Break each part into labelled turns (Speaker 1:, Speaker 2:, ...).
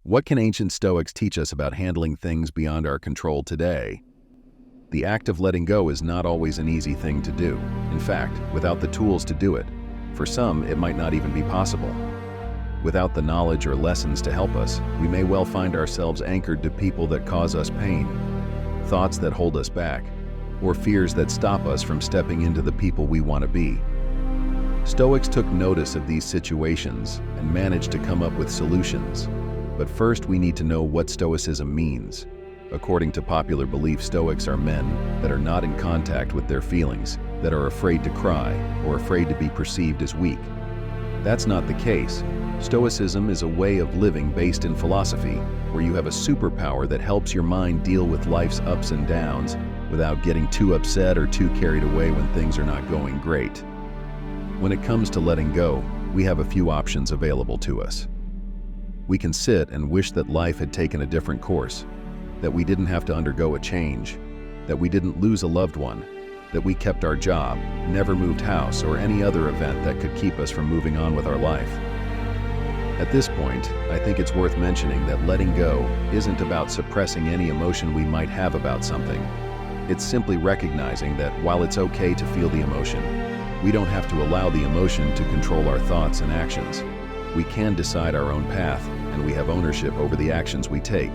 Speaker 1: What can ancient Stoics teach us about handling things beyond our control today? The act of letting go is not always an easy thing to do. In fact, without the tools to do it, for some, it might not even be possible. Without the knowledge or lessons to help us, we may well find ourselves anchored to people that cause us pain, thoughts that hold us back, or fears that stop us from stepping into the people we want to be. Stoics took notice of these situations and managed to come up with solutions. But first, we need to know what Stoicism means. According to popular belief, Stoics are men that are not in contact with their feelings, that are afraid to cry, or afraid to be perceived as weak. That's not the case. Stoicism is a way of living based in philosophy, where you have a superpower that helps your mind deal with life's ups and downs without getting too upset or too carried away when things are not going great. When it comes to letting go, we have a few options available to us. We can sit and wish that life had taken a different course, that we didn't have to undergo a change, that we didn't lose a loved one, that we kept our job, never moved house, or any other event that could keep us from moving on with our life. At this point, I think it's worth mentioning that letting go isn't about suppressing any emotion we might have about something. It's simply recognizing that while it's okay to feel the emotion, we don't have to allow the emotion to control our thoughts and actions. We can decide our own path, and we have ownership over the actions we take.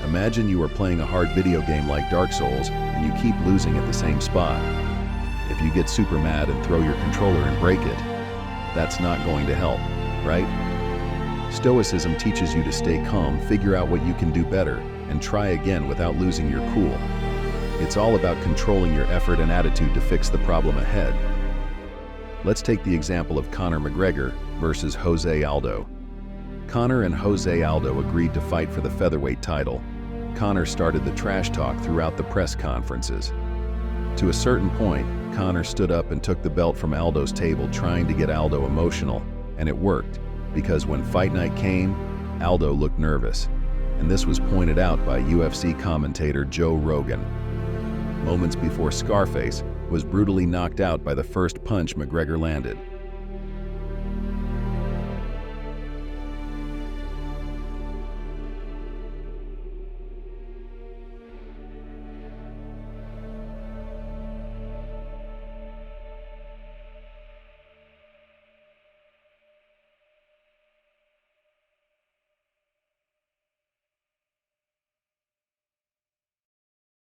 Speaker 1: Imagine you are playing a hard video game like Dark Souls, and you keep losing at the same spot. If you get super mad and throw your controller and break it, that's not going to help, right? Stoicism teaches you to stay calm, figure out what you can do better, and try again without losing your cool. It's all about controlling your effort and attitude to fix the problem ahead. Let's take the example of Conor McGregor versus Jose Aldo. Conor and Jose Aldo agreed to fight for the featherweight title. Conor started the trash talk throughout the press conferences. To a certain point, Conor stood up and took the belt from Aldo's table, trying to get Aldo emotional, and it worked, because when fight night came, Aldo looked nervous, and this was pointed out by UFC commentator Joe Rogan. Moments before Scarface was brutally knocked out by the first punch McGregor landed.